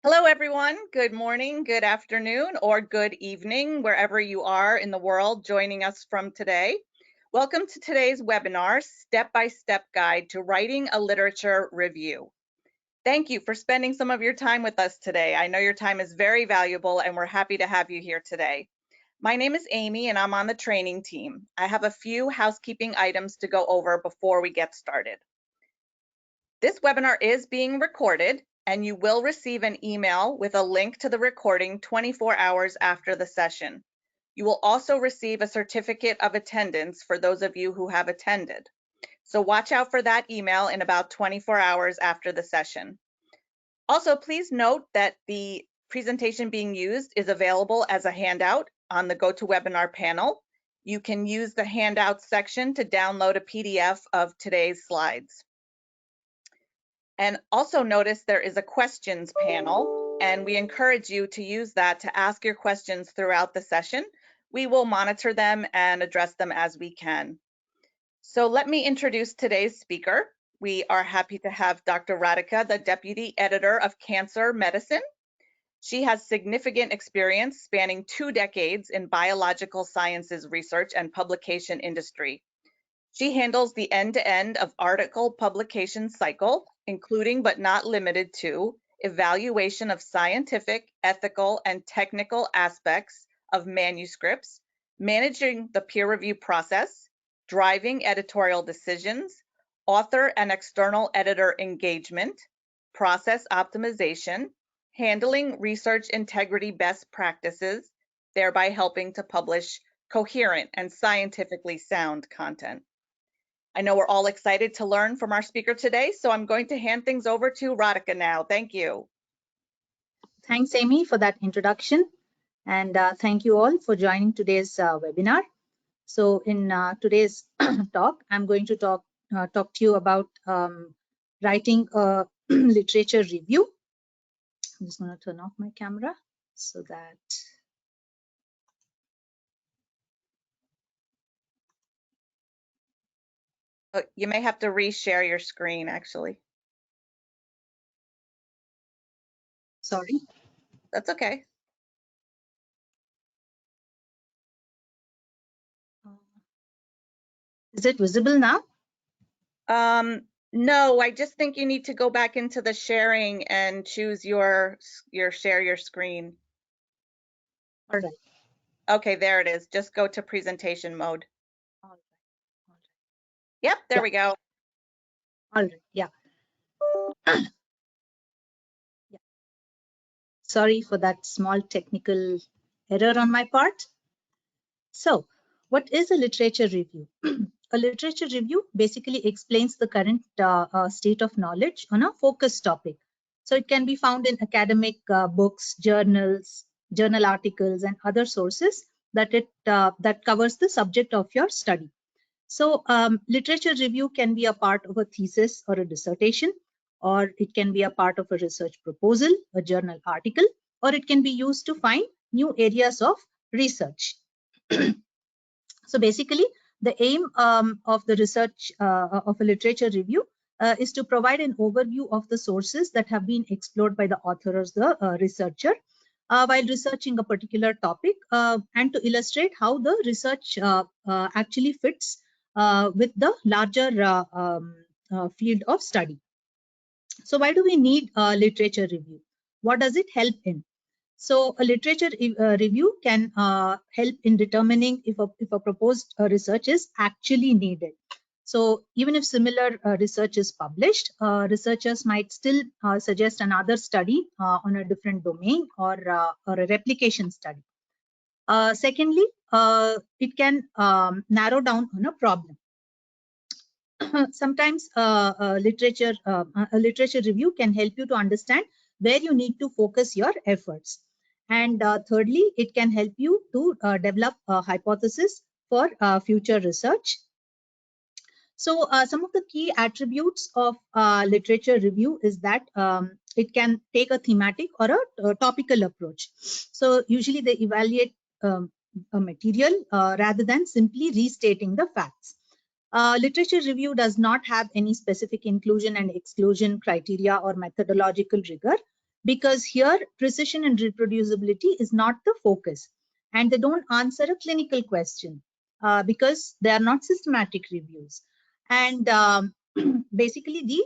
Hello, everyone. Good morning, good afternoon, or good evening, wherever you are in the world joining us from today. Welcome to today's webinar, Step-by-Step Guide to Writing a Literature Review. Thank you for spending some of your time with us today. I know your time is very valuable and we're happy to have you here today. My name is Amy and I'm on the training team. I have a few housekeeping items to go over before we get started. This webinar is being recorded and you will receive an email with a link to the recording 24 hours after the session. You will also receive a certificate of attendance for those of you who have attended. So watch out for that email in about 24 hours after the session. Also, please note that the presentation being used is available as a handout on the GoToWebinar panel. You can use the handout section to download a PDF of today's slides. And also notice there is a questions panel, and we encourage you to use that to ask your questions throughout the session. We will monitor them and address them as we can. So let me introduce today's speaker. We are happy to have Dr. Radhika, the Deputy Editor of Cancer Medicine. She has significant experience spanning 2 decades in biological sciences research and publication industry. She handles the end-to-end of article publication cycle, including but not limited to evaluation of scientific, ethical, and technical aspects of manuscripts, managing the peer review process, driving editorial decisions, author and external editor engagement, process optimization, handling research integrity best practices, thereby helping to publish coherent and scientifically sound content. I know we're all excited to learn from our speaker today, so I'm going to hand things over to Radhika now. Thank you. Thanks, Amy, for that introduction. And thank you all for joining today's webinar. So in today's talk, I'm going to talk to you about writing a literature review. I'm just going to turn off my camera so that You may have to reshare your screen, actually. Sorry. That's okay. Is it visible now? No, I just think you need to go back into the sharing and choose your share your screen. All right. Okay, there it is. Just go to presentation mode. All right. Yep, there we go. All right. Yeah. Sorry for that small technical error on my part. So, what is a literature review? A literature review basically explains the current state of knowledge on a focused topic. So it can be found in academic books, journals, journal articles, and other sources that covers the subject of your study. So literature review can be a part of a thesis or a dissertation, or it can be a part of a research proposal, a journal article, or it can be used to find new areas of research. So basically, the aim of the research of a literature review is to provide an overview of the sources that have been explored by the author or the researcher while researching a particular topic and to illustrate how the research actually fits with the larger field of study. So why do we need a literature review? What does it help in? So a literature review can help in determining if a proposed research is actually needed. So even if similar research is published, researchers might still suggest another study on a different domain or a replication study. Secondly, it can narrow down on a problem. Sometimes a literature review can help you to understand where you need to focus your efforts. And thirdly, it can help you to develop a hypothesis for future research. So some of the key attributes of literature review is that it can take a thematic or a topical approach. So usually they evaluate a material rather than simply restating the facts. Literature review does not have any specific inclusion and exclusion criteria or methodological rigor. because here precision and reproducibility is not the focus, and they don't answer a clinical question because they are not systematic reviews. And basically,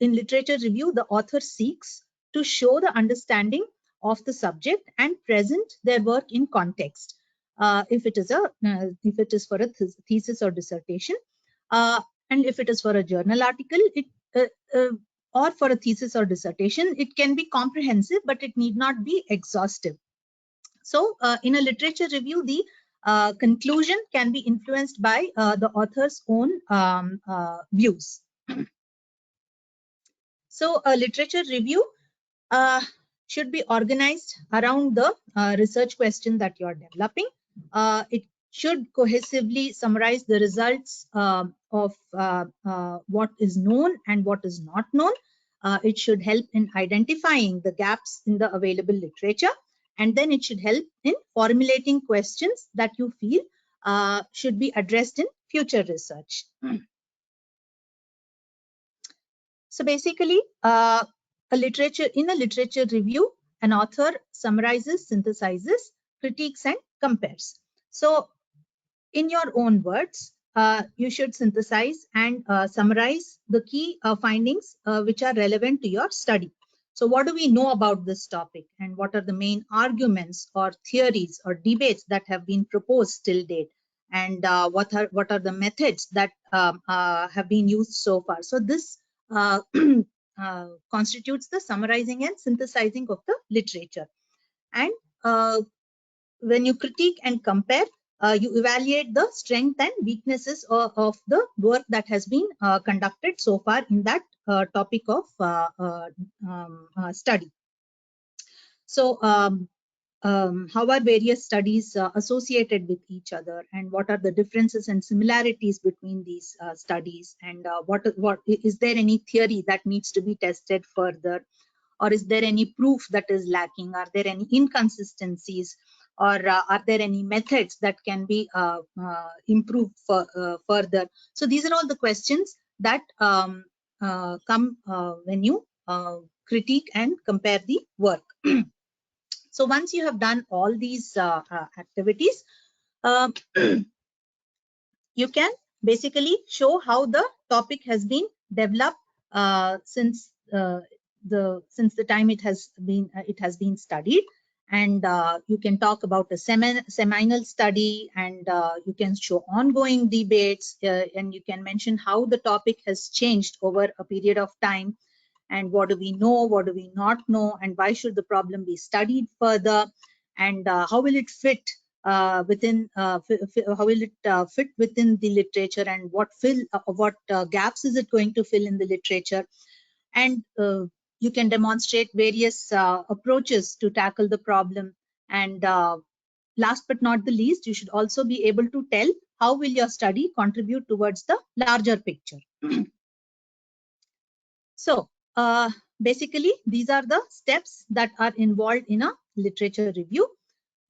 in literature review, the author seeks to show the understanding of the subject and present their work in context. If it is for a thesis or dissertation, and if it is for a journal article, or for a thesis or dissertation, it can be comprehensive, but it need not be exhaustive. So in a literature review, the conclusion can be influenced by the author's own views. So a literature review should be organized around the research question that you are developing. It should cohesively summarize the results of what is known and what is not known. It should help in identifying the gaps in the available literature, and then it should help in formulating questions that you feel should be addressed in future research. So basically, in a literature review, an author summarizes, synthesizes, critiques, and compares. So in your own words, you should synthesize and summarize the key findings which are relevant to your study. So what do we know about this topic, and what are the main arguments or theories or debates that have been proposed till date, and what are the methods that have been used so far? So this constitutes the summarizing and synthesizing of the literature. And when you critique and compare, you evaluate the strength and weaknesses of the work that has been conducted so far in that topic of study. So how are various studies associated with each other, and what are the differences and similarities between these studies, and what is there any theory that needs to be tested further, or is there any proof that is lacking? Are there any inconsistencies, or are there any methods that can be improved further? So these are all the questions that come when you critique and compare the work. So once you have done all these activities, you can basically show how the topic has been developed since the time it has been studied, and you can talk about a seminal study, and you can show ongoing debates, and you can mention how the topic has changed over a period of time, and what do we know, what do we not know, and why should the problem be studied further, and how will it fit within the literature, and what gaps is it going to fill in the literature. And you can demonstrate various approaches to tackle the problem. And last but not the least, you should also be able to tell how will your study contribute towards the larger picture. So basically, these are the steps that are involved in a literature review.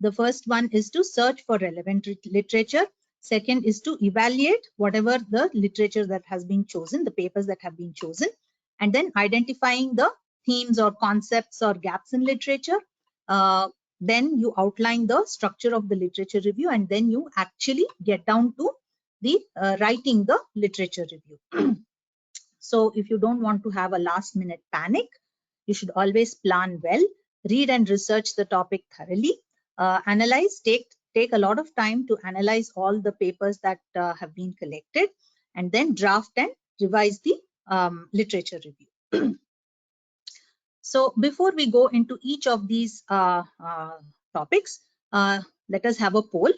The first one is to search for relevant literature. Second is to evaluate whatever the literature that has been chosen, the papers that have been chosen, and then identifying the themes or concepts or gaps in literature. Then you outline the structure of the literature review, and then you actually get down to the writing the literature review. So if you don't want to have a last minute panic, you should always plan well, read and research the topic thoroughly, analyze, take a lot of time to analyze all the papers that have been collected, and then draft and revise the literature review. So before we go into each of these topics, let us have a poll.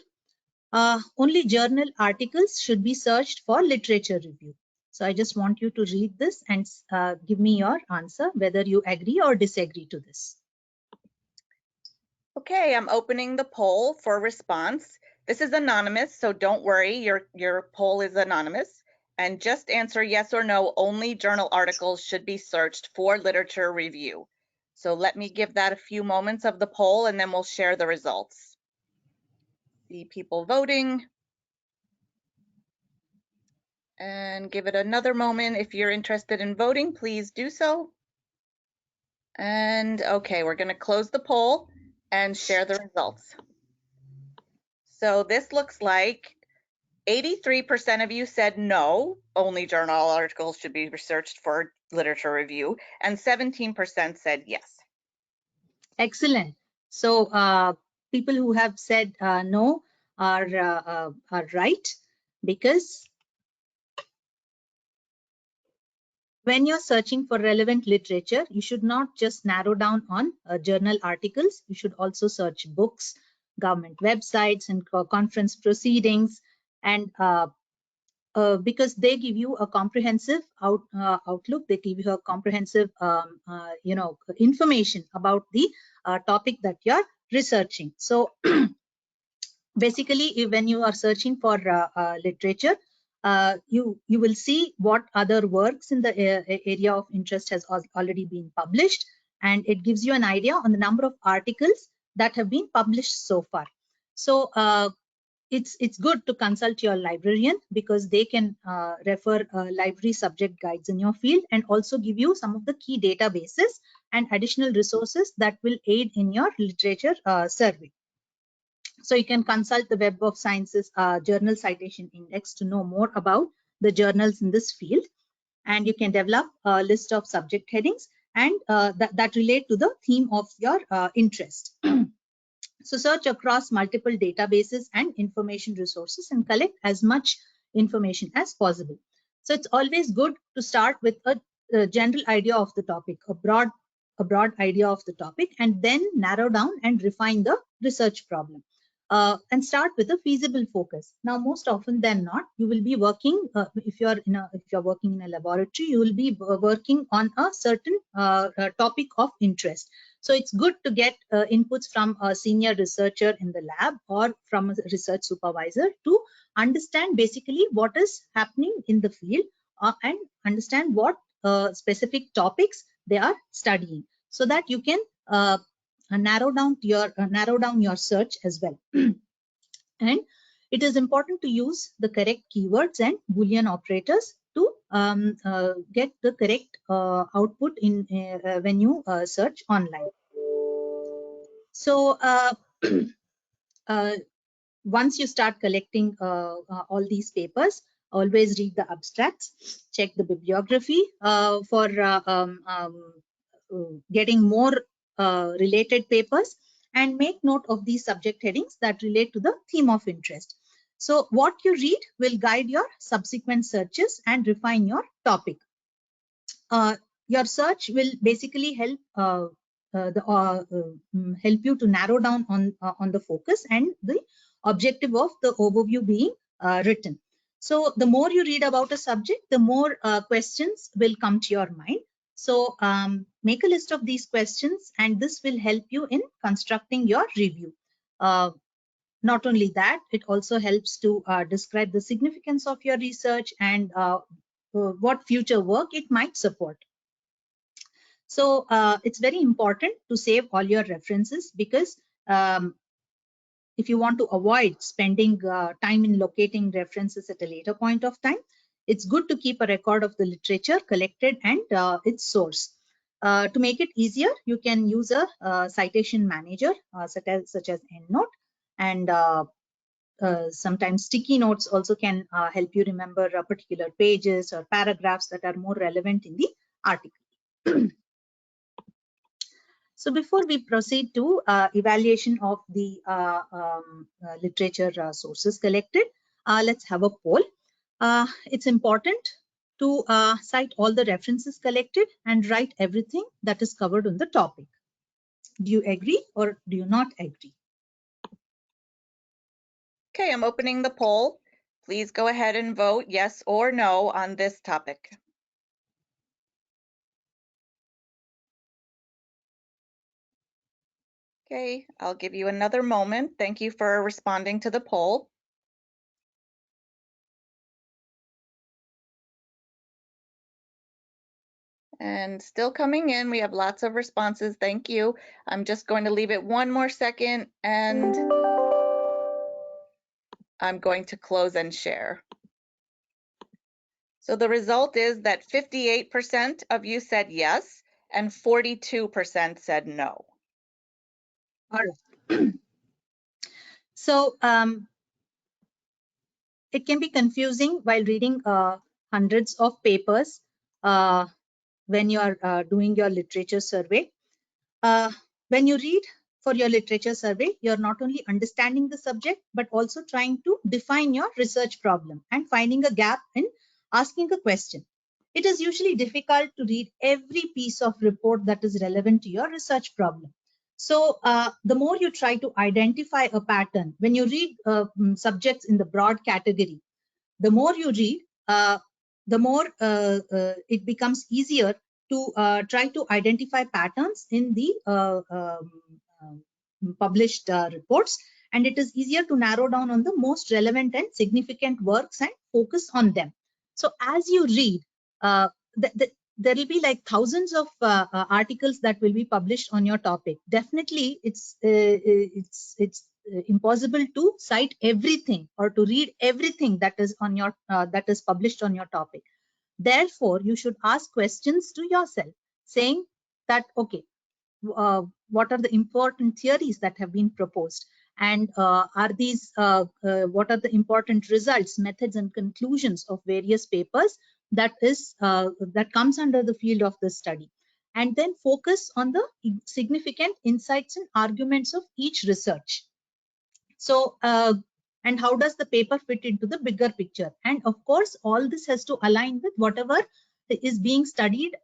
Only journal articles should be searched for literature review. So I just want you to read this and give me your answer, whether you agree or disagree to this. Okay, I'm opening the poll for response. This is anonymous, so don't worry, your poll is anonymous. And just answer yes or no, only journal articles should be searched for literature review. So let me give that a few moments of the poll, and then we'll share the results. See people voting. And give it another moment. If you're interested in voting, please do so. And okay, we're going to close the poll and share the results. So this looks like 83% of you said no, only journal articles should be researched for literature review, and 17% said yes. Excellent. So people who have said no are right, because when you're searching for relevant literature, you should not just narrow down on journal articles. You should also search books, government websites, and conference proceedings, and because they give you a comprehensive outlook. They give you a comprehensive, information about the topic that you're researching. So basically, when you are searching for literature, you will see what other works in the area of interest has already been published, and it gives you an idea on the number of articles that have been published so far. So it's good to consult your librarian, because they can refer library subject guides in your field and also give you some of the key databases and additional resources that will aid in your literature survey. So you can consult the Web of Science's Journal Citation Index to know more about the journals in this field. And you can develop a list of subject headings and that relate to the theme of your interest. So search across multiple databases and information resources and collect as much information as possible. So it's always good to start with a general idea of the topic, a broad idea of the topic, and then narrow down and refine the research problem. And start with a feasible focus. Now, most often than not, you will be working, if you're working in a laboratory, you will be working on a certain topic of interest. So it's good to get inputs from a senior researcher in the lab or from a research supervisor to understand basically what is happening in the field and understand what specific topics they are studying, so that you can narrow down your search as well. And it is important to use the correct keywords and Boolean operators to get the correct output in when you search online. So once you start collecting all these papers, always read the abstracts, check the bibliography for getting more related papers, and make note of these subject headings that relate to the theme of interest. So what you read will guide your subsequent searches and refine your topic. Your search will basically help help you to narrow down on the focus and the objective of the overview being written. So the more you read about a subject, the more questions will come to your mind. So make a list of these questions, and this will help you in constructing your review. Not only that, it also helps to describe the significance of your research and what future work it might support. So it's very important to save all your references, because if you want to avoid spending time in locating references at a later point of time, it's good to keep a record of the literature collected and its source. To make it easier, you can use a citation manager such as EndNote, and sometimes sticky notes also can help you remember particular pages or paragraphs that are more relevant in the article. So before we proceed to evaluation of the literature sources collected, let's have a poll. It's important to cite all the references collected and write everything that is covered on the topic. Do you agree or do you not agree? Okay, I'm opening the poll. Please go ahead and vote yes or no on this topic. Okay, I'll give you another moment. Thank you for responding to the poll. And still coming in, we have lots of responses. Thank you. I'm just going to leave it one more second, and I'm going to close and share. So the result is that 58% of you said yes, And 42% said no. All right. So it can be confusing while reading hundreds of papers when you are doing your literature survey. When you read for your literature survey, you're not only understanding the subject, but also trying to define your research problem and finding a gap in asking a question. It is usually difficult to read every piece of report that is relevant to your research problem. So the more you try to identify a pattern, when you read subjects in the broad category, the more you read, the more it becomes easier to try to identify patterns in the published reports, and it is easier to narrow down on the most relevant and significant works and focus on them. So as you read, there will be like thousands of articles that will be published on your topic. Definitely, it's impossible to cite everything or to read everything that is on your that is published on your topic. Therefore, you should ask questions to yourself, saying that, okay, what are the important theories that have been proposed, and are these what are the important results, methods, and conclusions of various papers that comes under the field of the study, and then focus on the significant insights and arguments of each research. So, and how does the paper fit into the bigger picture? And of course, all this has to align with whatever is being studied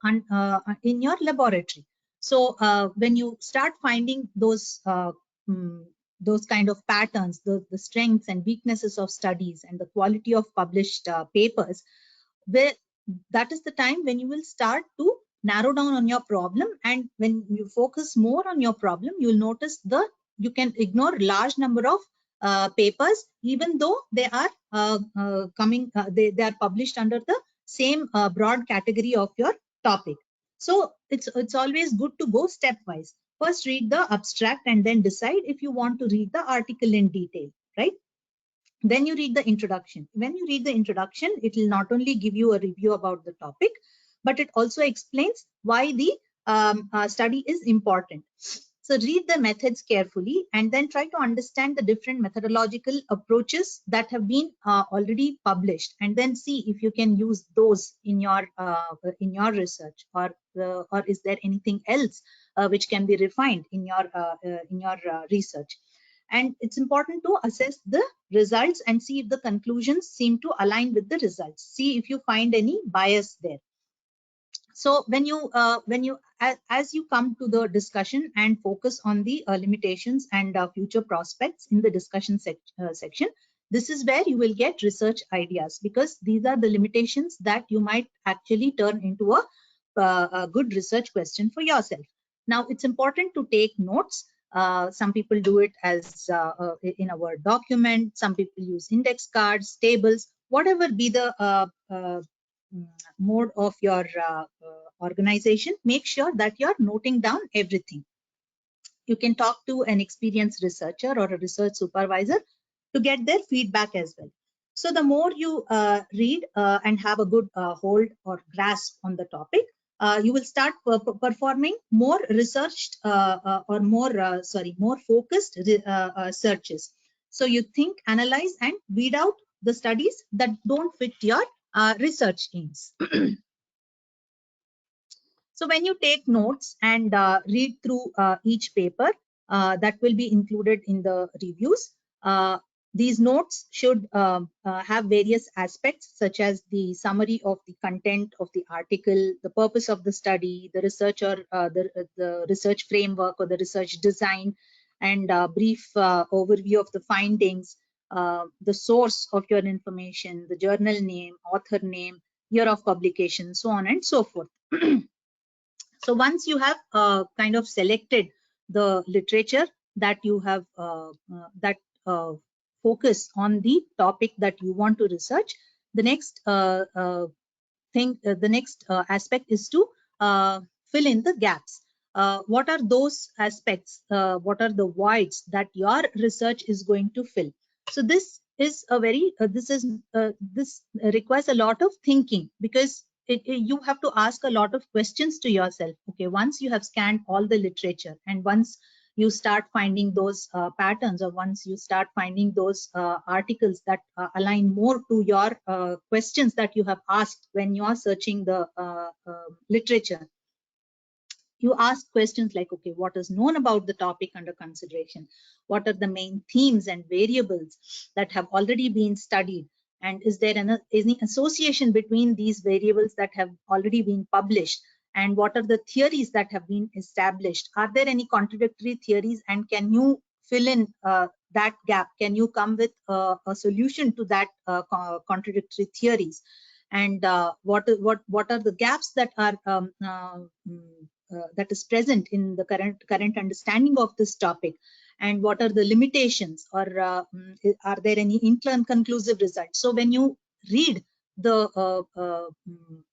in your laboratory. So, when you start finding those kind of patterns, the strengths and weaknesses of studies and the quality of published papers, that is the time when you will start to narrow down on your problem. And when you focus more on your problem, you will notice you can ignore large number of papers, even though they are they are published under the same broad category of your topic. So it's always good to go stepwise. First read the abstract and then decide if you want to read the article in detail, right? Then you read the introduction. When you read the introduction, it will not only give you a review about the topic, but it also explains why the study is important. So read the methods carefully and then try to understand the different methodological approaches that have been already published, and then see if you can use those in your research, or is there anything else which can be refined in your research. And it's important to assess the results and see if the conclusions seem to align with the results. See if you find any bias there. So when you as you come to the discussion and focus on the limitations and future prospects in the discussion section, this is where you will get research ideas, because these are the limitations that you might actually turn into a good research question for yourself. Now, it's important to take notes. Some people do it as in a Word document. Some people use index cards, tables, whatever be the mode of your organization. Make sure that you're noting down everything. You can talk to an experienced researcher or a research supervisor to get their feedback as well. So the more you read and have a good hold or grasp on the topic, you will start performing more researched or more focused searches. So you think, analyze, and weed out the studies that don't fit your research aims. So when you take notes and read through each paper that will be included in the reviews, these notes should have various aspects, such as the summary of the content of the article, the purpose of the study, the research or the research framework or the research design, and brief overview of the findings, the source of your information, the journal name, author name, year of publication, so on and so forth. So once you have kind of selected the literature that you have focus on the topic that you want to research, the next aspect is to fill in the gaps. What are those aspects? What are the voids that your research is going to fill? So this is a very this requires a lot of thinking, because you have to ask a lot of questions to yourself. Okay, once you have scanned all the literature, and once you start finding those patterns, or once you start finding those articles that align more to your questions that you have asked when you are searching the literature, you ask questions like, okay, what is known about the topic under consideration? What are the main themes and variables that have already been studied? And is there any association between these variables that have already been published? And what are the theories that have been established? Are there any contradictory theories? And can you fill in that gap? Can you come with a solution to that contradictory theories? And what are the gaps that are that is present in the current understanding of this topic, and what are the limitations, or are there any inconclusive results? So when you read the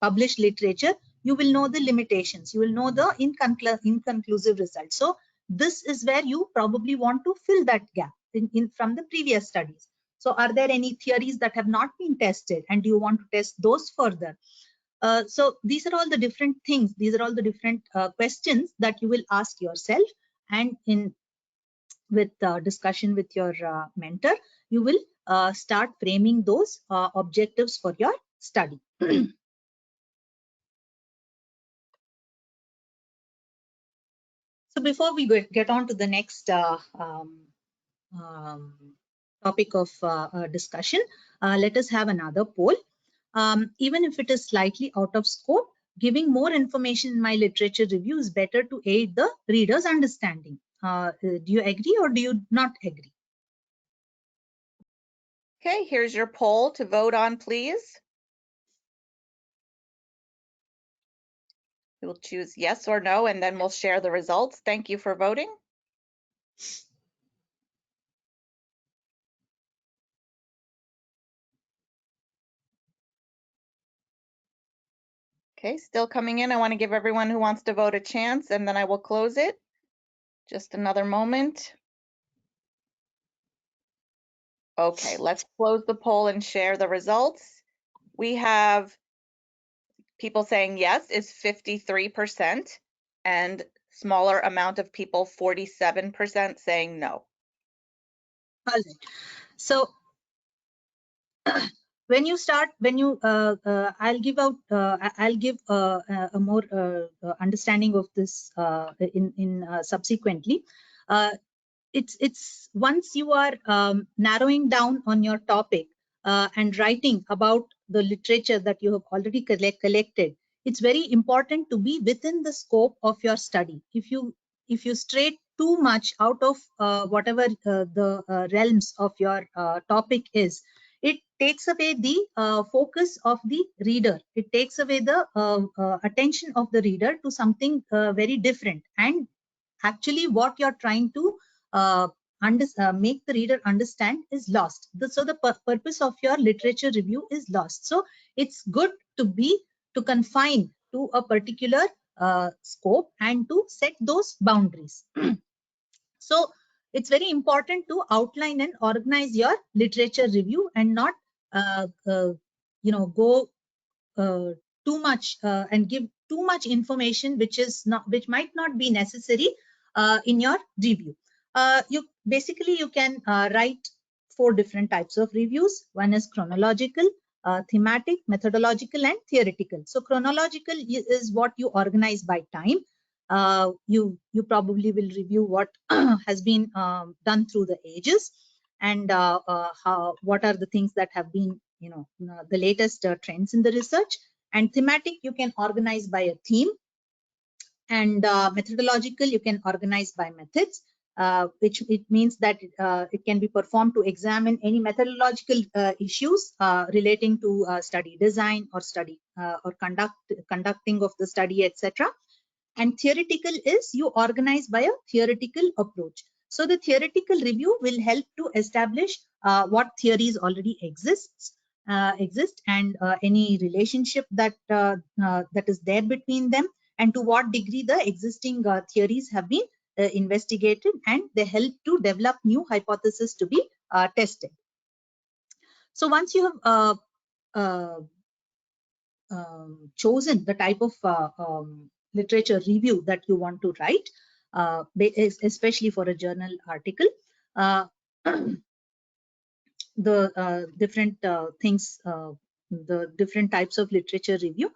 published literature, you will know the limitations, you will know the inconclusive results. So this is where you probably want to fill that gap from the previous studies. So are there any theories that have not been tested, and do you want to test those further? So these are all the different things. These are all the different questions that you will ask yourself, and with discussion with your mentor, you will start framing those objectives for your study. So before we get on to the next topic of discussion, let us have another poll. Even if it is slightly out of scope, giving more information in my literature review is better to aid the reader's understanding. Do you agree or do you not agree? Okay, here's your poll to vote on, please. We'll choose yes or no, and then we'll share the results. Thank you for voting. Okay, still coming in. I want to give everyone who wants to vote a chance, and then I will close it. Just another moment. Okay, let's close the poll and share the results. We have people saying yes is 53%, and smaller amount of people, 47%, saying no. All right. So when you I'll give a more understanding of this in subsequently. It's once you are narrowing down on your topic and writing about the literature that you have already collected, it's very important to be within the scope of your study. If you stray too much out of whatever the realms of your topic is, it takes away the focus of the reader. It takes away the attention of the reader to something very different, and actually what you're trying to make the reader understand is lost. So the purpose of your literature review is lost. So it's good to confine to a particular scope and to set those boundaries. So it's very important to outline and organize your literature review, and not go too much and give too much information which might not be necessary in your review. You can write 4 different types of reviews. One is chronological, thematic, methodological, and theoretical. So chronological is what you organize by time. You probably will review what has been done through the ages, and what are the things that have been the latest trends in the research. And thematic, you can organize by a theme, and methodological, you can organize by methods, which it means that it can be performed to examine any methodological issues relating to study design or study or conducting of the study, etc. And theoretical is you organize by a theoretical approach. So the theoretical review will help to establish what theories already exist, and any relationship that is there between them, and to what degree the existing theories have been investigated, and they help to develop new hypotheses to be tested. So once you have chosen the type of literature review that you want to write, especially for a journal article, the different things, the different types of literature review.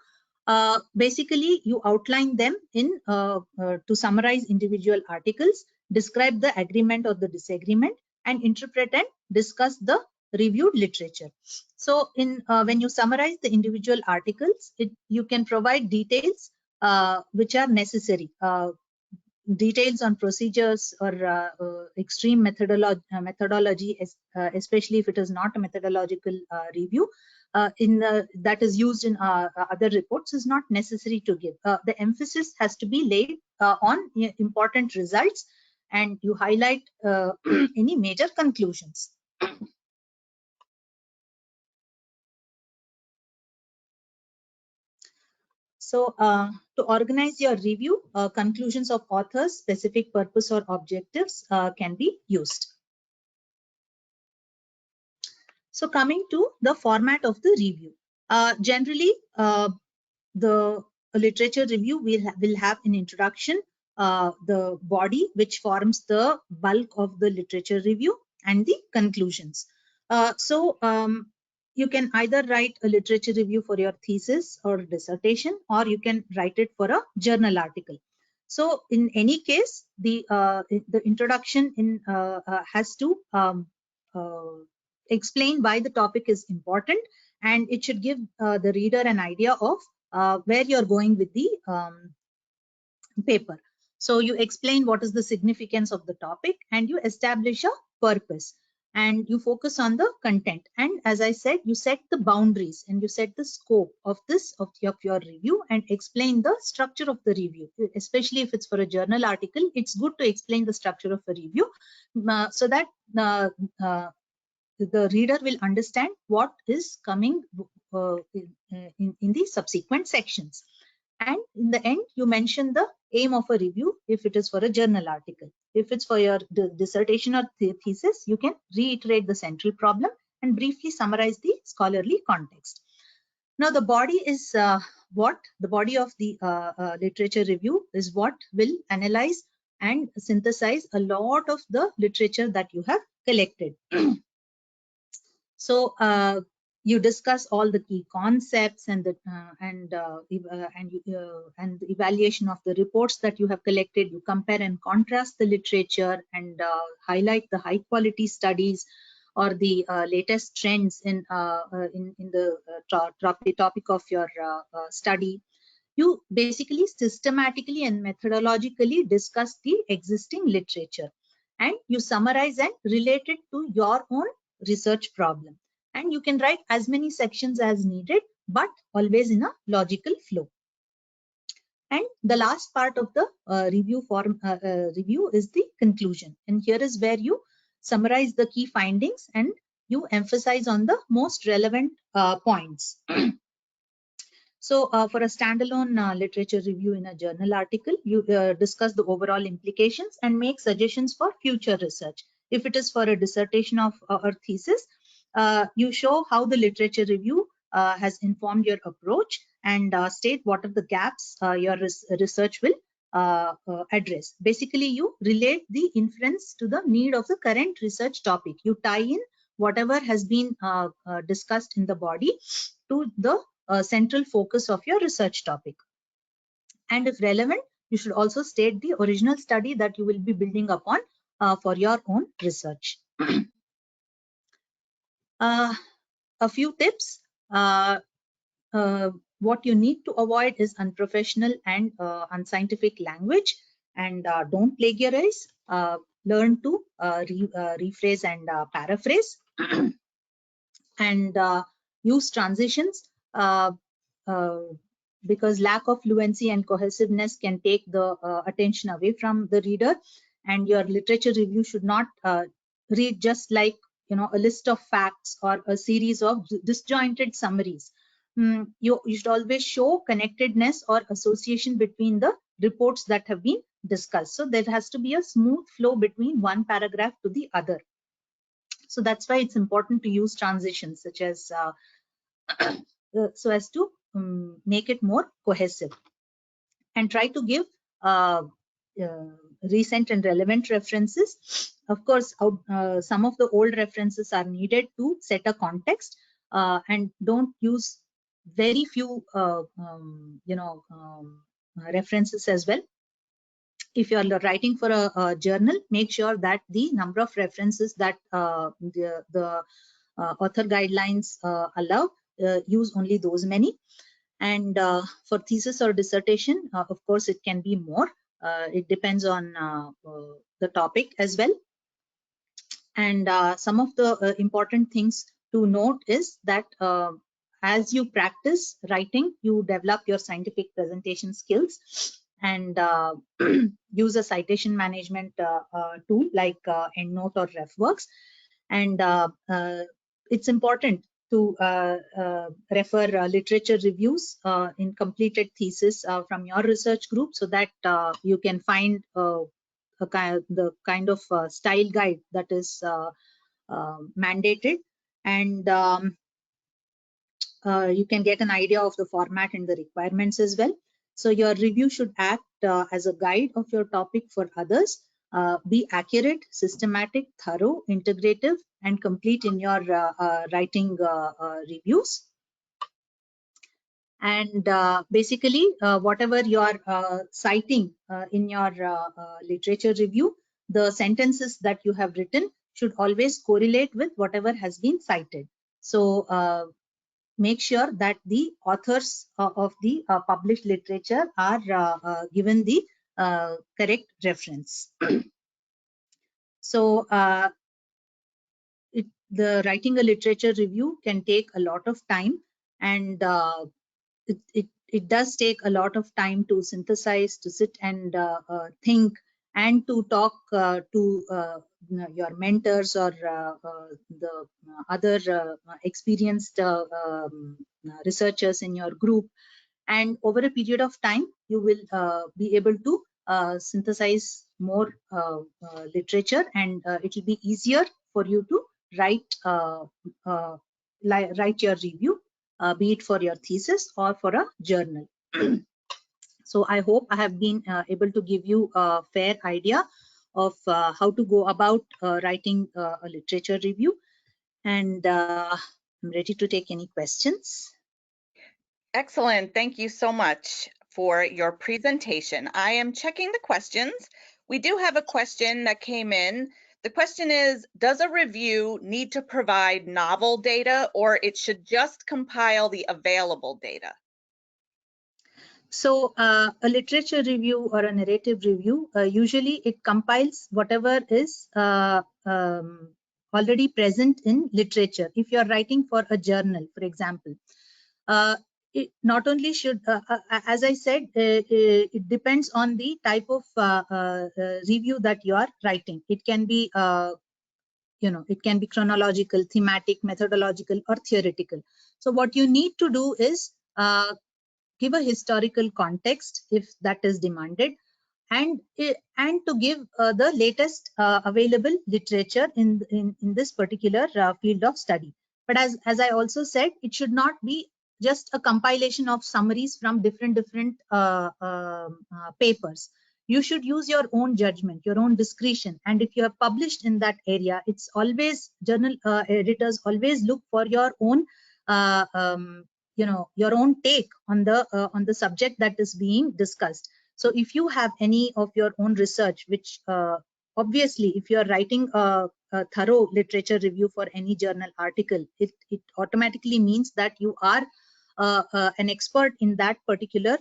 Basically, you outline them in to summarize individual articles, describe the agreement or the disagreement, and interpret and discuss the reviewed literature. So, in when you summarize the individual articles, you can provide details which are necessary. Details on procedures or extreme methodology, especially if it is not a methodological review that is used in other reports, is not necessary to give. The emphasis has to be laid on important results, and you highlight any major conclusions. So to organize your review, conclusions of authors, specific purpose or objectives can be used. So coming to the format of the review, generally the literature review will have an introduction, the body which forms the bulk of the literature review, and the conclusions. You can either write a literature review for your thesis or dissertation, or you can write it for a journal article. So in any case, the introduction has to explain why the topic is important, and it should give the reader an idea of where you're going with the paper. So you explain what is the significance of the topic, and you establish a purpose, and you focus on the content. And as I said, you set the boundaries and you set the scope of your review, and explain the structure of the review. Especially if it's for a journal article, it's good to explain the structure of a review so that the reader will understand what is coming in the subsequent sections. And in the end, you mention the aim of a review if it is for a journal article. If it's for your dissertation or thesis, you can reiterate the central problem and briefly summarize the scholarly context. Now, the body is the body of the literature review is what will analyze and synthesize a lot of the literature that you have collected. So you discuss all the key concepts and the evaluation of the reports that you have collected. You compare and contrast the literature, and highlight the high quality studies or the latest trends in the topic of your study. You basically systematically and methodologically discuss the existing literature, and you summarize and relate it to your own research problem. And you can write as many sections as needed, but always in a logical flow. And the last part of the review is the conclusion. And here is where you summarize the key findings and you emphasize on the most relevant points. So for a standalone literature review in a journal article, you discuss the overall implications and make suggestions for future research. If it is for a dissertation or thesis, you show how the literature review has informed your approach, and state what are the gaps your research will address. Basically, you relate the inference to the need of the current research topic. You tie in whatever has been discussed in the body to the central focus of your research topic. And if relevant, you should also state the original study that you will be building upon for your own research. A few tips. What you need to avoid is unprofessional and unscientific language, and don't plagiarize. Learn to rephrase and paraphrase, and use transitions, because lack of fluency and cohesiveness can take the attention away from the reader. And your literature review should not read just like a list of facts or a series of disjointed summaries. You should always show connectedness or association between the reports that have been discussed. So there has to be a smooth flow between one paragraph to the other. So that's why it's important to use transitions such as so as to make it more cohesive. And try to give recent and relevant references. Of course, some of the old references are needed to set a context, and don't use very few references as well. If you're writing for a journal, make sure that the number of references that the author guidelines allow, use only those many. And for thesis or dissertation, of course, it can be more. It depends on the topic as well. And some of the important things to note is that as you practice writing, you develop your scientific presentation skills, and use a citation management tool like EndNote or RefWorks. And it's important to refer literature reviews in completed thesis from your research group, so that you can find the kind of style guide that is mandated, and you can get an idea of the format and the requirements as well. So your review should act as a guide of your topic for others. Be accurate, systematic, thorough, integrative, and complete in your writing reviews. And basically, whatever you're citing in your literature review, the sentences that you have written should always correlate with whatever has been cited. So make sure that the authors of the published literature are given the correct reference. So the writing a literature review can take a lot of time, and it does take a lot of time to synthesize, to sit and think, and to talk to your mentors or the other experienced researchers in your group. And over a period of time, you will be able to synthesize more literature, and it will be easier for you to write your review, be it for your thesis or for a journal. So I hope I have been able to give you a fair idea of how to go about writing a literature review, and I'm ready to take any questions. Excellent. Thank you so much for your presentation. I am checking the questions. We do have a question that came in. The question is, does a review need to provide novel data, or it should just compile the available data? So a literature review or a narrative review, usually it compiles whatever is already present in literature. If you're writing for a journal, for example, it not only should, as I said, it depends on the type of review that you are writing. It can be it can be chronological, thematic, methodological, or theoretical. So what you need to do is give a historical context if that is demanded, and to give the latest available literature in this particular field of study. But as I also said, it should not be just a compilation of summaries from different papers. You should use your own judgment, your own discretion, and if you have published in that area, it's always journal editors always look for your own your own take on the subject that is being discussed. So if you have any of your own research, which obviously if you're writing a thorough literature review for any journal article, it automatically means that you are an expert in that particular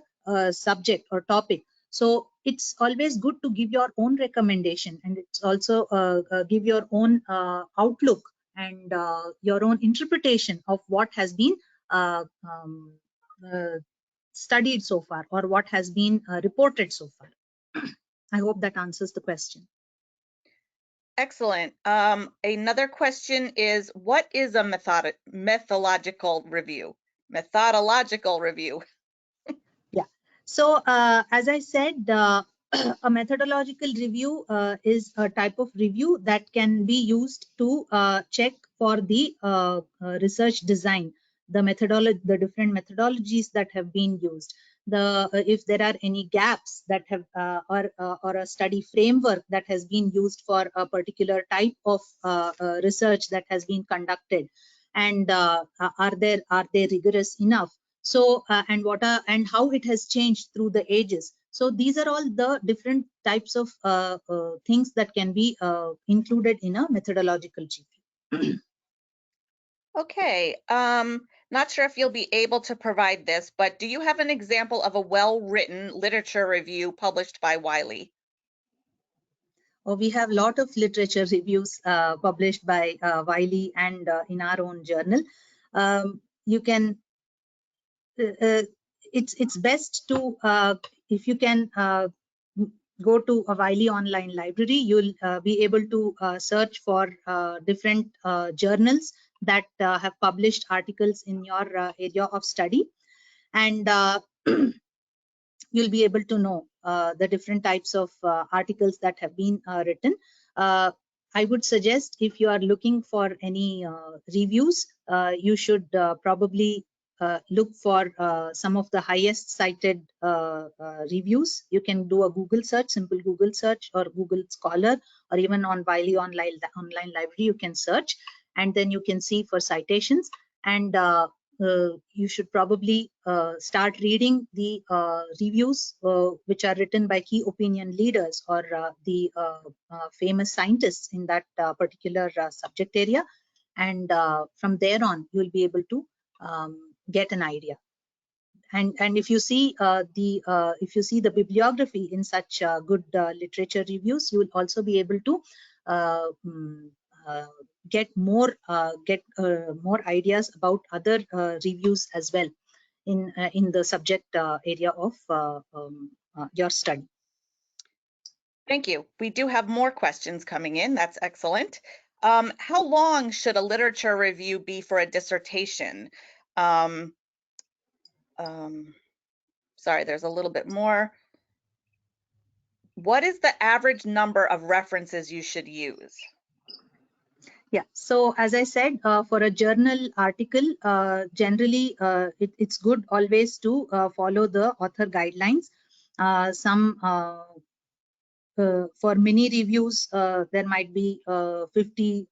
subject or topic. So it's always good to give your own recommendation, and it's also give your own outlook and your own interpretation of what has been studied so far, or what has been reported so far. I hope that answers the question. Excellent. Another question is, what is a methodological review? Methodological review. Yeah. So as I said, a methodological review is a type of review that can be used to check for the research design. the methodology, the different methodologies that have been used, if there are any gaps that have or a study framework that has been used for a particular type of research that has been conducted, and are they rigorous enough? So and how it has changed through the ages. So these are all the different types of things that can be included in a methodological GP. Okay, not sure if you'll be able to provide this, but do you have an example of a well-written literature review published by Wiley? We have a lot of literature reviews published by Wiley and in our own journal. You can, it's best to, if you can go to a Wiley online library, you'll be able to search for different journals that have published articles in your area of study. And you'll be able to know the different types of articles that have been written. I would suggest, if you are looking for any reviews, you should probably look for some of the highest cited reviews. You can do a Google search, simple Google search, or Google Scholar, or even on Wiley online library, you can search, and then you can see for citations. And you should probably start reading the reviews which are written by key opinion leaders or the famous scientists in that particular subject area. And from there on, you'll be able to get an idea. And if you see the bibliography in such good literature reviews, you will also be able to get more ideas about other reviews as well in the subject area of your study. Thank you. We do have more questions coming in. That's excellent. How long should a literature review be for a dissertation? Sorry, there's a little bit more. What is the average number of references you should use? Yeah, so as I said, for a journal article, generally it's good always to follow the author guidelines. For mini reviews, there might be 50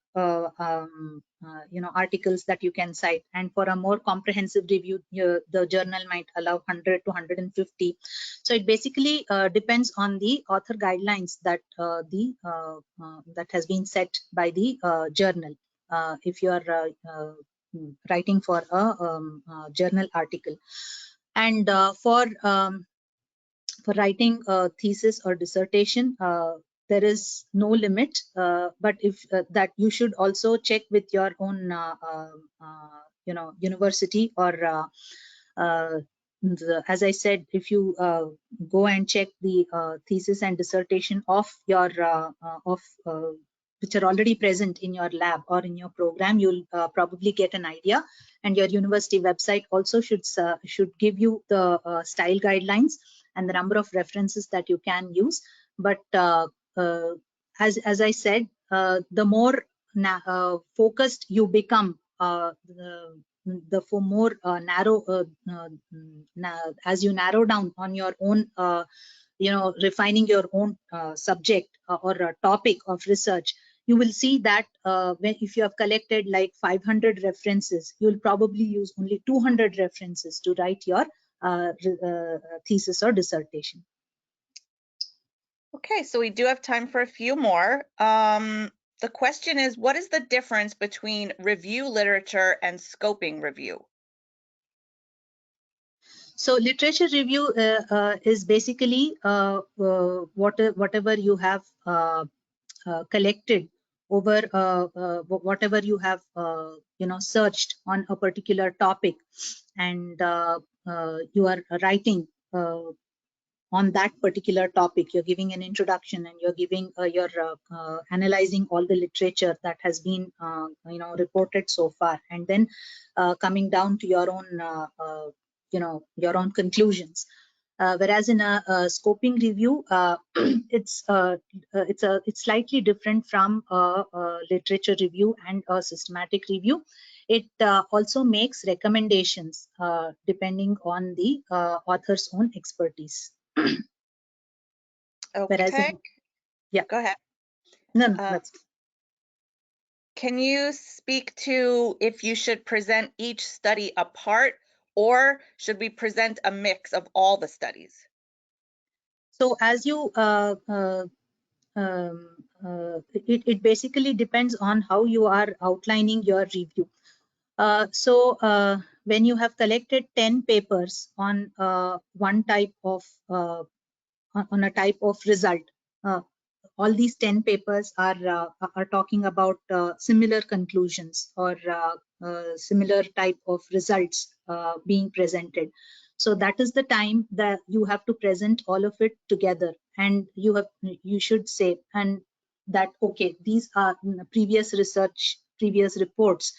articles that you can cite, and for a more comprehensive review, the journal might allow 100 to 150. So it basically depends on the author guidelines that that has been set by the journal. If you are writing for a journal article, and for writing a thesis or dissertation, there is no limit, but if that you should also check with your own university, or as I said, if you go and check the thesis and dissertation of your which are already present in your lab or in your program, you'll probably get an idea. And your university website also should give you the style guidelines and the number of references that you can use. But as I said, the more focused you become, the more narrow, as you narrow down on your own, refining your own subject or topic of research, you will see that if you have collected like 500 references, you'll probably use only 200 references to write your thesis or dissertation. Okay, so we do have time for a few more. The question is, what is the difference between review literature and scoping review? So literature review is basically whatever you have collected over whatever you have searched on a particular topic, and you are writing on that particular topic. You're giving an introduction, and you're giving you're analyzing all the literature that has been reported so far, and then coming down to your own your own conclusions. Whereas in a scoping review, it's slightly different from a literature review and a systematic review. It also makes recommendations depending on the author's own expertise. Whereas, Okay, yeah, go ahead. no, Uh, that's. Can you speak to if you should present each study apart, or should we present a mix of all the studies? So as you it basically depends on how you are outlining your review. When you have collected 10 papers on one type of on a type of result, uh, all these 10 papers are talking about similar conclusions or similar type of results being presented. So that is the time that you have to present all of it together, and you should say and that okay, these are previous research, previous reports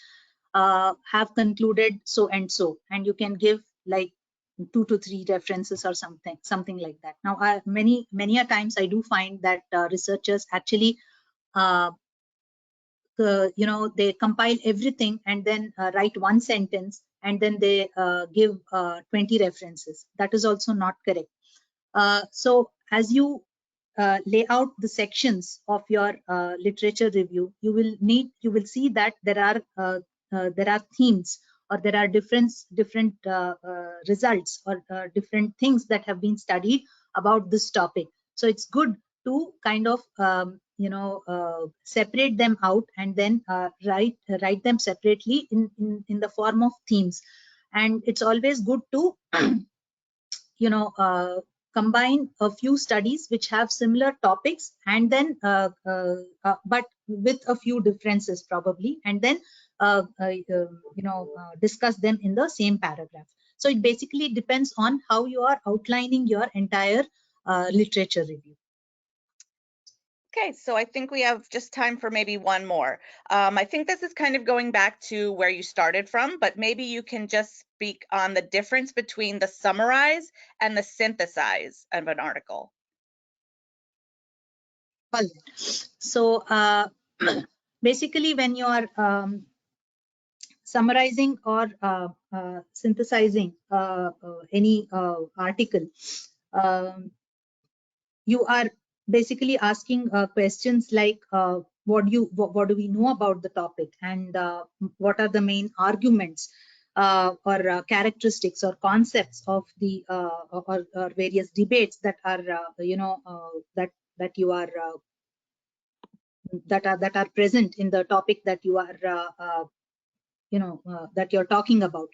have concluded so and so, and you can give like 2 to 3 references or something like that. Now many a times I do find that researchers actually uh, they compile everything and then write one sentence, and then they give 20 references. That is also not correct. So as you lay out the sections of your literature review, you will see that there are themes, or there are different results, or different things that have been studied about this topic. So it's good to kind of separate them out, and then write them separately in the form of themes. And it's always good to combine a few studies which have similar topics, and then but with a few differences probably, and then discuss them in the same paragraph. So it basically depends on how you are outlining your entire literature review. Okay, so I think we have just time for maybe one more. I think this is kind of going back to where you started from, but maybe you can just speak on the difference between the summarize and the synthesize of an article. All right. So basically, when you are summarizing or synthesizing any article, um, you are basically asking questions like what do we know about the topic, and what are the main arguments or characteristics or concepts of the or various debates that are that you are that are present in the topic that you are that you're talking about.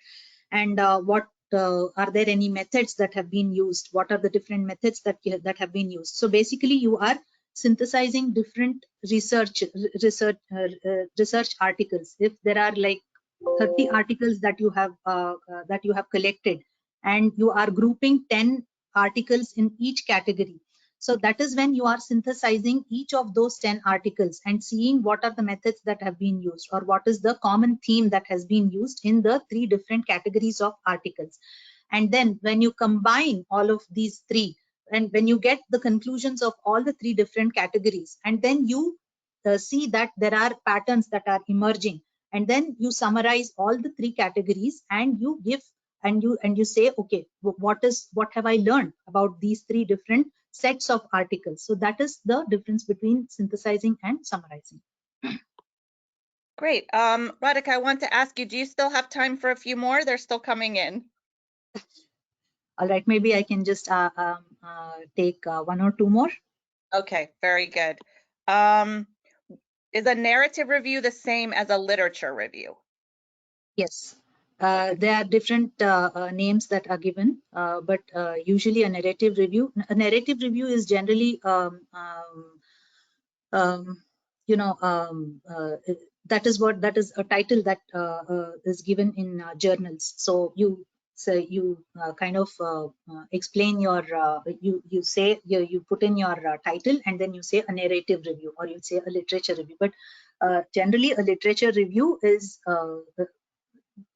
And what are there any methods that have been used? What are the different methods that have been used? So basically, you are synthesizing different research articles. If there are like 30 articles that you have collected, and you are grouping 10 articles in each category, so that is when you are synthesizing each of those 10 articles and seeing what are the methods that have been used, or what is the common theme that has been used in the 3 different categories of articles. And then when you combine all of these 3, and when you get the conclusions of all the 3 different categories, and then you see that there are patterns that are emerging, and then you summarize all the 3 categories, and you give and you say, okay, what have I learned about these 3 different sets of articles? So that is the difference between synthesizing and summarizing. Great. Radhika, I want to ask you, do you still have time for a few more? They're still coming in. All right, maybe I can just take 1 or 2 more. Okay, very good. Is a narrative review the same as a literature review? Yes. There are different names that are given, but usually a narrative review is generally that is a title that is given in journals. So you kind of explain your you say you put in your title, and then you say a narrative review, or you say a literature review. But generally a literature review is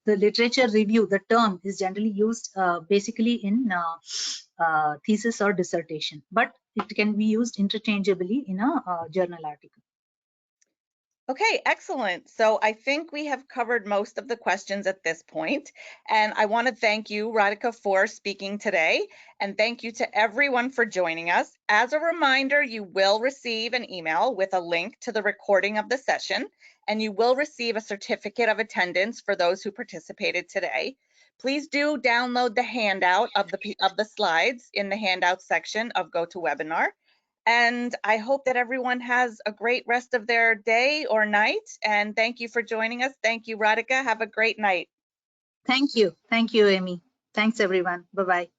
the literature review, the term is generally used basically in thesis or dissertation, but it can be used interchangeably in a journal article. Okay, excellent. So I think we have covered most of the questions at this point, and I want to thank you, Radhika, for speaking today, and thank you to everyone for joining us. As a reminder, you will receive an email with a link to the recording of the session, and you will receive a certificate of attendance for those who participated today. Please do download the handout of the slides in the handout section of GoToWebinar. And I hope that everyone has a great rest of their day or night. And thank you for joining us. Thank you, Radhika. Have a great night. Thank you. Thank you, Amy. Thanks, everyone. Bye-bye.